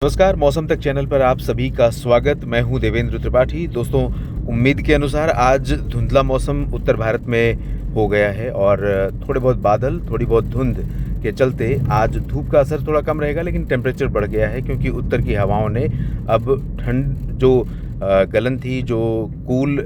नमस्कार, मौसम तक चैनल पर आप सभी का स्वागत। मैं हूं देवेंद्र त्रिपाठी। दोस्तों, उम्मीद के अनुसार आज धुंधला मौसम उत्तर भारत में हो गया है और थोड़े बहुत बादल, थोड़ी बहुत धुंध के चलते आज धूप का असर थोड़ा कम रहेगा, लेकिन टेम्परेचर बढ़ गया है क्योंकि उत्तर की हवाओं ने अब ठंड जो गलन थी, जो कूल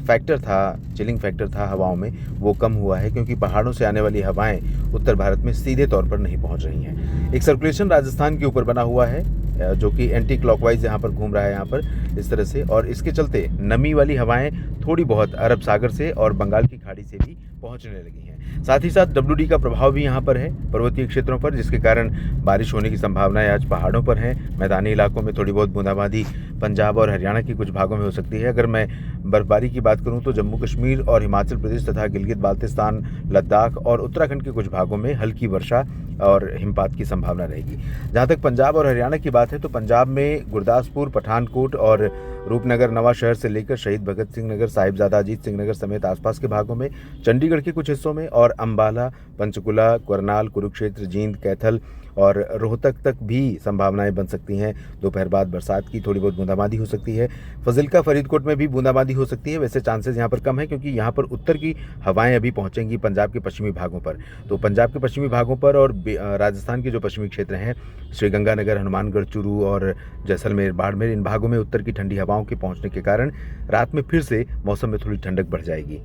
फैक्टर था, चिलिंग फैक्टर था हवाओं में, वो कम हुआ है क्योंकि पहाड़ों से आने वाली हवाएं उत्तर भारत में सीधे तौर पर नहीं पहुंच रही हैं। एक सर्कुलेशन राजस्थान के ऊपर बना हुआ है जो कि एंटी क्लॉकवाइज यहाँ पर घूम रहा है, यहाँ पर इस तरह से, और इसके चलते नमी वाली हवाएं थोड़ी बहुत अरब सागर से और बंगाल की खाड़ी से भी पहुंचने लगी हैं। साथ ही साथ WD का प्रभाव भी यहाँ पर है पर्वतीय क्षेत्रों पर, जिसके कारण बारिश होने की संभावनाएं आज पहाड़ों पर हैं। मैदानी इलाकों में थोड़ी बहुत बूंदाबांदी पंजाब और हरियाणा के कुछ भागों में हो सकती है। अगर मैं बर्फबारी की बात करूं तो जम्मू कश्मीर और हिमाचल प्रदेश तथा गिलगित बाल्तिस्तान, लद्दाख और उत्तराखंड के कुछ भागों में हल्की वर्षा और हिमपात की संभावना रहेगी। जहां तक पंजाब और हरियाणा की बात है तो पंजाब में गुरदासपुर, पठानकोट और रूपनगर नवांशहर से लेकर शहीद भगत सिंह नगर, साहिबजादा अजीत सिंह नगर समेत आसपास के भागों में, चंडीगढ़ के कुछ हिस्सों में और अंबाला, पंचकुला, करनाल, कुरुक्षेत्र, जींद, कैथल और रोहतक तक भी संभावनाएं बन सकती हैं। दोपहर बाद बरसात की थोड़ी बहुत बूंदाबांदी हो सकती है। फजिल्का, फरीदकोट में भी बूंदाबांदी हो सकती है। वैसे चांसेस यहाँ पर कम है क्योंकि यहाँ पर उत्तर की हवाएं अभी पहुंचेंगी पंजाब के पश्चिमी भागों पर। तो पंजाब के पश्चिमी भागों पर और राजस्थान के जो पश्चिमी क्षेत्र हैं, श्रीगंगानगर, हनुमानगढ़, चूरू और जैसलमेर, बाड़मेर, इन भागों में उत्तर की ठंडी हवाओं के पहुंचने के कारण रात में फिर से मौसम में थोड़ी ठंडक बढ़ जाएगी।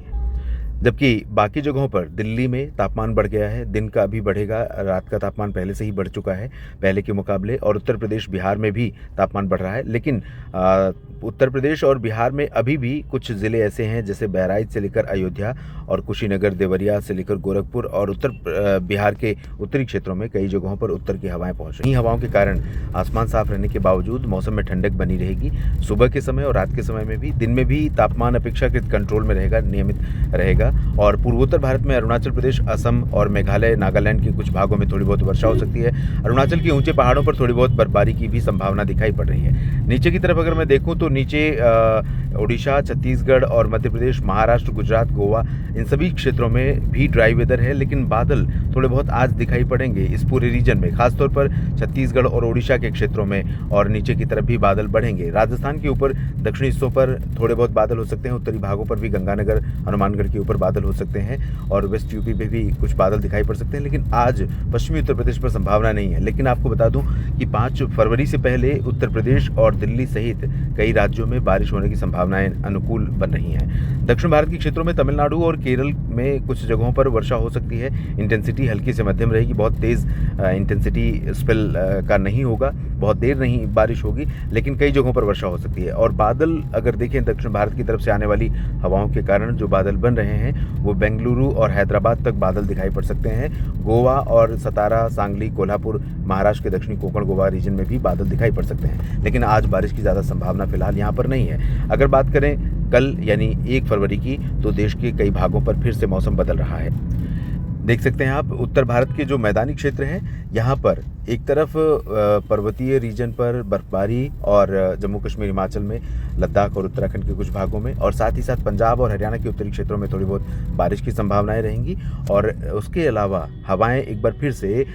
जबकि बाकी जगहों पर दिल्ली में तापमान बढ़ गया है, दिन का अभी बढ़ेगा, रात का तापमान पहले से ही बढ़ चुका है पहले के मुकाबले, और उत्तर प्रदेश, बिहार में भी तापमान बढ़ रहा है। लेकिन उत्तर प्रदेश और बिहार में अभी भी कुछ ज़िले ऐसे हैं जैसे बहराइच से लेकर अयोध्या और कुशीनगर, देवरिया से लेकर गोरखपुर और उत्तर बिहार के उत्तरी क्षेत्रों में कई जगहों पर उत्तर की हवाएं पहुंच रही हैं। हवाओं के कारण आसमान साफ रहने के बावजूद मौसम में ठंडक बनी रहेगी। सुबह के समय और रात के समय में भी, दिन में भी तापमान अपेक्षाकृत कंट्रोल में रहेगा, नियमित रहेगा। और पूर्वोत्तर भारत में अरुणाचल प्रदेश, असम और मेघालय, नागालैंड के कुछ भागों में थोड़ी बहुत वर्षा हो सकती है। अरुणाचल के ऊंचे पहाड़ों पर थोड़ी बहुत बर्फबारी की भी संभावना दिखाई पड़ रही है। नीचे की तरफ अगर मैं देखूं तो नीचे उड़ीसा, छत्तीसगढ़ और मध्य प्रदेश, महाराष्ट्र, गुजरात, गोवा, इन सभी क्षेत्रों में भी ड्राई वेदर है, लेकिन बादल थोड़े बहुत आज दिखाई पड़ेंगे इस पूरे रीजन में, खासतौर पर छत्तीसगढ़ और उड़ीसा के क्षेत्रों में, और नीचे की तरफ भी बादल बढ़ेंगे। राजस्थान के ऊपर दक्षिणी हिस्सों पर थोड़े बहुत बादल हो सकते हैं, उत्तरी भागों पर भी गंगानगर, हनुमानगढ़ के ऊपर बादल हो सकते हैं और वेस्ट यूपी में भी कुछ बादल दिखाई पड़ सकते हैं। लेकिन आज पश्चिमी उत्तर प्रदेश पर संभावना नहीं है। लेकिन आपको बता दूं कि 5 फरवरी से पहले उत्तर प्रदेश और दिल्ली सहित कई राज्यों में बारिश होने की संभावनाएं अनुकूल बन रही हैं। दक्षिण भारत के क्षेत्रों में तमिलनाडु और केरल में कुछ जगहों पर वर्षा हो सकती है। इंटेंसिटी हल्की से मध्यम रहेगी, बहुत तेज़ इंटेंसिटी स्पेल का नहीं होगा, बहुत देर नहीं बारिश होगी, लेकिन कई जगहों पर वर्षा हो सकती है। और बादल अगर देखें दक्षिण भारत की तरफ से आने वाली हवाओं के कारण जो बादल बन रहे हैं वो बेंगलुरु और हैदराबाद तक बादल दिखाई पड़ सकते हैं। गोवा और सतारा, सांगली, कोल्हापुर, महाराष्ट्र के दक्षिणी कोंकण, गोवा रीजन में भी बादल दिखाई पड़ सकते हैं। लेकिन आज बारिश की ज़्यादा संभावना फिलहाल यहाँ पर नहीं है। अगर बात करें कल यानी 1 फरवरी की, तो देश के कई भागों पर फिर से मौसम बदल रहा है। देख सकते हैं आप उत्तर भारत के जो मैदानी क्षेत्र हैं, यहाँ पर एक तरफ पर्वतीय रीजन पर बर्फबारी और जम्मू कश्मीर, हिमाचल में, लद्दाख और उत्तराखंड के कुछ भागों में, और साथ ही साथ पंजाब और हरियाणा के उत्तरी क्षेत्रों में थोड़ी बहुत बारिश की संभावनाएं रहेंगी। और उसके अलावा हवाएं एक बार फिर से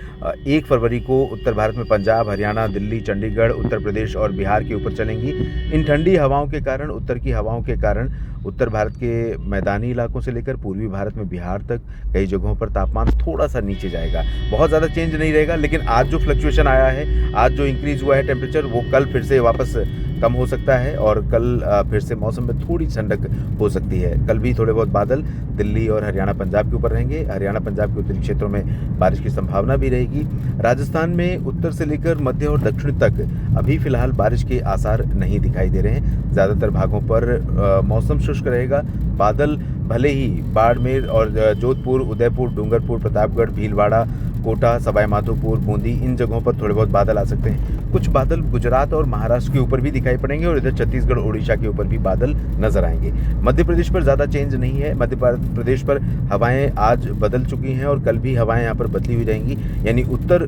1 फरवरी को उत्तर भारत में पंजाब, हरियाणा, दिल्ली, चंडीगढ़, उत्तर प्रदेश और बिहार के ऊपर चलेंगी। इन ठंडी हवाओं के कारण, उत्तर की हवाओं के कारण उत्तर भारत के मैदानी इलाकों से लेकर पूर्वी भारत में बिहार तक कई जगहों पर तापमान थोड़ा सा नीचे जाएगा। बहुत ज़्यादा चेंज नहीं रहेगा, लेकिन आज जो फ्लक्चुएशन आया है, आज जो इंक्रीज हुआ है टेम्परेचर, वो कल फिर से वापस कम हो सकता है और कल फिर से मौसम में थोड़ी ठंडक हो सकती है। कल भी थोड़े बहुत बादल दिल्ली और हरियाणा, पंजाब के ऊपर रहेंगे। हरियाणा, पंजाब के उत्तरी क्षेत्रों में बारिश की संभावना भी रहेगी। राजस्थान में उत्तर से लेकर मध्य और दक्षिण तक अभी फिलहाल बारिश के आसार नहीं दिखाई दे रहे हैं। ज़्यादातर भागों पर मौसम शुष्क रहेगा। बादल भले ही बाड़मेर और जोधपुर, उदयपुर, डूंगरपुर, प्रतापगढ़, भीलवाड़ा, कोटा, सवाई माधोपुर, बूंदी, इन जगहों पर थोड़े बहुत बादल आ सकते हैं। कुछ बादल गुजरात और महाराष्ट्र के ऊपर भी दिखाई पड़ेंगे और इधर छत्तीसगढ़, उड़ीसा के ऊपर भी बादल नजर आएंगे। मध्य प्रदेश पर ज़्यादा चेंज नहीं है। मध्य प्रदेश पर हवाएं आज बदल चुकी हैं और कल भी हवाएं यहाँ पर बदली हुई रहेंगी, यानी उत्तर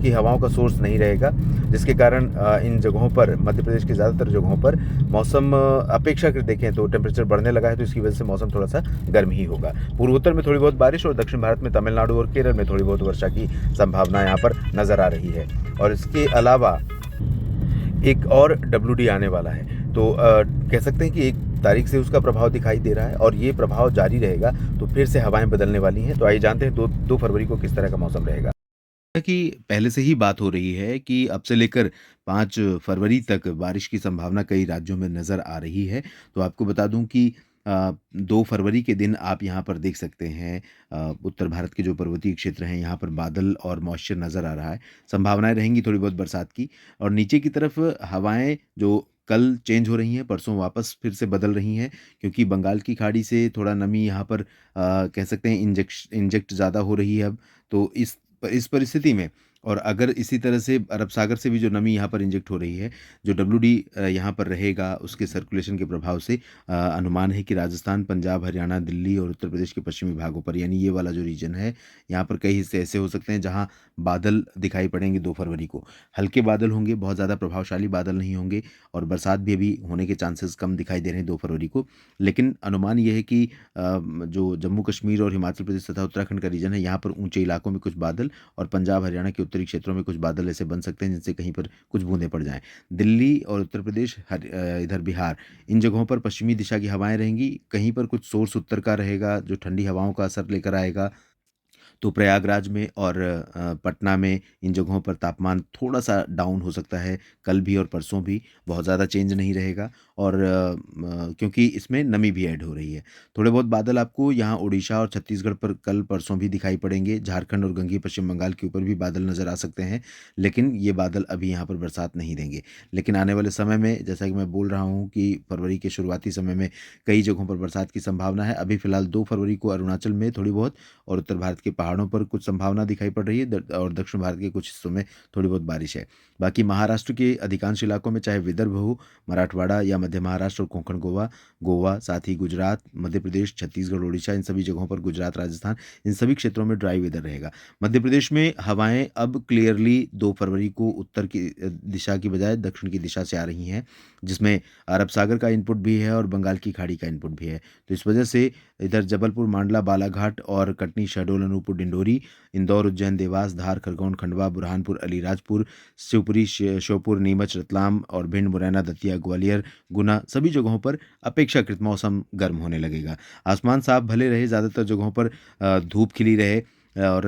की हवाओं का सोर्स नहीं रहेगा, जिसके कारण इन जगहों पर, मध्य प्रदेश के ज़्यादातर जगहों पर मौसम अपेक्षाकृत देखें तो टेम्परेचर बढ़ने लगा है, तो इसकी वजह से मौसम थोड़ा सा गर्म ही होगा। पूर्वोत्तर में थोड़ी बहुत बारिश और दक्षिण भारत में तमिलनाडु और केरल में थोड़ी बहुत वर्षा की संभावना यहाँ पर नजर आ रही है। और इसके अलावा एक और डब्ल्यूडी आने वाला है। तो कह सकते हैं कि 1 तारीख से उसका प्रभाव दिखाई दे रहा है और ये प्रभाव जारी रहेगा, तो फिर से हवाएँ बदलने वाली हैं। तो आइए जानते हैं 2 फरवरी को किस तरह का मौसम रहेगा। कि पहले से ही बात हो रही है कि अब से लेकर 5 फरवरी तक बारिश की संभावना कई राज्यों में नज़र आ रही है। तो आपको बता दूँ कि 2 फरवरी के दिन आप यहाँ पर देख सकते हैं उत्तर भारत के जो पर्वतीय क्षेत्र हैं, यहाँ पर बादल और मॉइस्चर नज़र आ रहा है। संभावनाएँ रहेंगी थोड़ी बहुत बरसात की और नीचे की तरफ हवाएँ जो कल चेंज हो रही हैं, परसों वापस फिर से बदल रही हैं क्योंकि बंगाल की खाड़ी से थोड़ा नमी यहाँ पर कह सकते हैं इंजेक्ट ज़्यादा हो रही है अब। तो इस परिस्थिति में और अगर इसी तरह से अरब सागर से भी जो नमी यहाँ पर इंजेक्ट हो रही है, जो डब्ल्यूडी यहाँ पर रहेगा उसके सर्कुलेशन के प्रभाव से अनुमान है कि राजस्थान, पंजाब, हरियाणा, दिल्ली और उत्तर प्रदेश के पश्चिमी भागों पर यानी ये वाला जो रीजन है, यहाँ पर कई हिस्से ऐसे हो सकते हैं जहाँ बादल दिखाई पड़ेंगे 2 फरवरी को। हल्के बादल होंगे, बहुत ज़्यादा प्रभावशाली बादल नहीं होंगे और बरसात भी अभी होने के चांसेस कम दिखाई दे रहे हैं 2 फरवरी को। लेकिन अनुमान ये है कि जो जम्मू कश्मीर और हिमाचल प्रदेश तथा उत्तराखंड का रीजन है, यहाँ पर ऊँचे इलाकों में कुछ बादल और पंजाब, हरियाणा के उत्तरी क्षेत्रों में कुछ बादल ऐसे बन सकते हैं जिनसे कहीं पर कुछ बूंदें पड़ जाएँ। दिल्ली और उत्तर प्रदेश इधर बिहार इन जगहों पर पश्चिमी दिशा की हवाएँ रहेंगी। कहीं पर कुछ सोर्स उत्तर का रहेगा जो ठंडी हवाओं का असर लेकर आएगा। तो प्रयागराज में और पटना में इन जगहों पर तापमान थोड़ा-सा डाउन हो सकता है, कल भी और परसों भी, बहुत ज़्यादा चेंज नहीं रहेगा और क्योंकि इसमें नमी भी ऐड हो रही है। थोड़े बहुत बादल आपको यहाँ उड़ीसा और छत्तीसगढ़ पर कल परसों भी दिखाई पड़ेंगे, झारखंड और गंगीय पश्चिम बंगाल के ऊपर भी बादल नज़र आ सकते हैं, लेकिन ये बादल अभी यहाँ पर बरसात नहीं देंगे। लेकिन आने वाले समय में जैसा कि मैं बोल रहा हूँ कि फरवरी के शुरुआती समय में कई जगहों पर बरसात की संभावना है। अभी फ़िलहाल 2 फरवरी को अरुणाचल में थोड़ी बहुत और उत्तर भारत के पहाड़ों पर कुछ संभावना दिखाई पड़ रही है और दक्षिण भारत के कुछ हिस्सों में थोड़ी बहुत बारिश है। बाकी महाराष्ट्र के अधिकांश इलाकों में चाहे विदर्भ हो, मराठवाड़ा या मध्य महाराष्ट्र और कोंकण गोवा, साथ ही गुजरात, मध्य प्रदेश, छत्तीसगढ़, ओडिशा इन सभी जगहों पर गुजरात, राजस्थान इन सभी क्षेत्रों में ड्राई वेदर रहेगा। मध्य प्रदेश में हवाएं अब क्लियरली 2 फरवरी को उत्तर की दिशा की बजाय दक्षिण की दिशा से आ रही हैं, जिसमें अरब सागर का इनपुट भी है और बंगाल की खाड़ी का इनपुट भी है। तो इस वजह से इधर जबलपुर, मांडला, बालाघाट और कटनी, शहडोल, अनूपपुर, डिंडोरी, इंदौर, उज्जैन, देवास, धार, खरगोन, खंडवा, बुरहानपुर, अलीराजपुर, शिवपुरी, श्योपुर, नीमच, रतलाम और भिंड, मुरैना, दतिया, ग्वालियर, गुना सभी जगहों पर अपेक्षाकृत मौसम गर्म होने लगेगा। आसमान साफ भले रहे, ज़्यादातर जगहों पर धूप खिली रहे और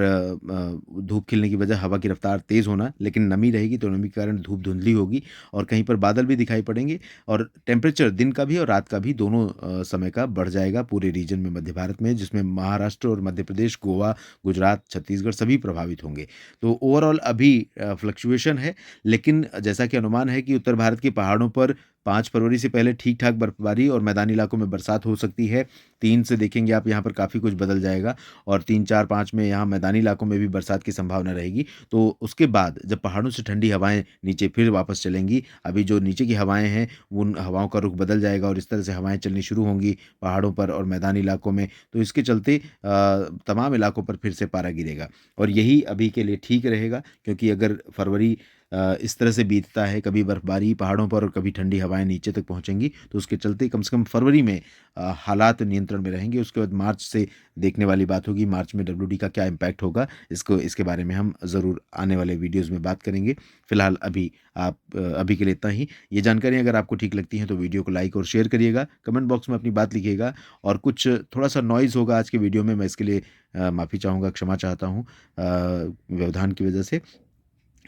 धूप खिलने की वजह हवा की रफ्तार तेज़ होना, लेकिन नमी रहेगी तो नमी के कारण धूप धुंधली होगी और कहीं पर बादल भी दिखाई पड़ेंगे और टेम्परेचर दिन का भी और रात का भी दोनों समय का बढ़ जाएगा पूरे रीजन में मध्य भारत में, जिसमें महाराष्ट्र और मध्य प्रदेश, गोवा, गुजरात, छत्तीसगढ़ सभी प्रभावित होंगे। तो ओवरऑल अभी फ्लक्चुएशन है, लेकिन जैसा कि अनुमान है कि उत्तर भारत के पहाड़ों पर 5 फरवरी से पहले ठीक-ठाक बर्फबारी और मैदानी इलाकों में बरसात हो सकती है। 3 से देखेंगे आप यहाँ पर काफ़ी कुछ बदल जाएगा और 3, 4, 5 में यहाँ मैदानी इलाकों में भी बरसात की संभावना रहेगी। तो उसके बाद जब पहाड़ों से ठंडी हवाएँ नीचे फिर वापस चलेंगी, अभी जो नीचे की हवाएँ हैं, उन हवाओं का रुख बदल जाएगा और इस तरह से हवाएँ चलनी शुरू होंगी पहाड़ों पर और मैदानी इलाकों में। तो इसके चलते तमाम इलाकों पर फिर से पारा गिरेगा और यही अभी के लिए ठीक रहेगा क्योंकि अगर फरवरी इस तरह से बीतता है, कभी बर्फबारी पहाड़ों पर और कभी ठंडी हवाएं नीचे तक पहुंचेंगी, तो उसके चलते कम से कम फरवरी में हालात नियंत्रण में रहेंगे। उसके बाद मार्च से देखने वाली बात होगी, मार्च में डब्ल्यूडी का क्या इम्पैक्ट होगा, इसके बारे में हम ज़रूर आने वाले वीडियोज़ में बात करेंगे। फिलहाल अभी के लिए इतना ही। ये जानकारी अगर आपको ठीक लगती है तो वीडियो को लाइक और शेयर करिएगा, कमेंट बॉक्स में अपनी बात लिखिएगा और कुछ थोड़ा सा नॉइज़ होगा आज के वीडियो में, मैं इसके लिए माफ़ी चाहूँगा, क्षमा चाहता हूँ व्यवधान की वजह से।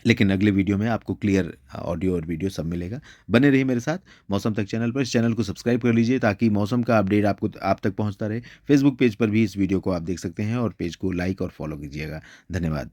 लेकिन अगले वीडियो में आपको क्लियर ऑडियो और वीडियो सब मिलेगा। बने रहिए मेरे साथ मौसम तक चैनल पर। इस चैनल को सब्सक्राइब कर लीजिए ताकि मौसम का अपडेट आप तक पहुंचता रहे। फेसबुक पेज पर भी इस वीडियो को आप देख सकते हैं और पेज को लाइक और फॉलो कीजिएगा। धन्यवाद।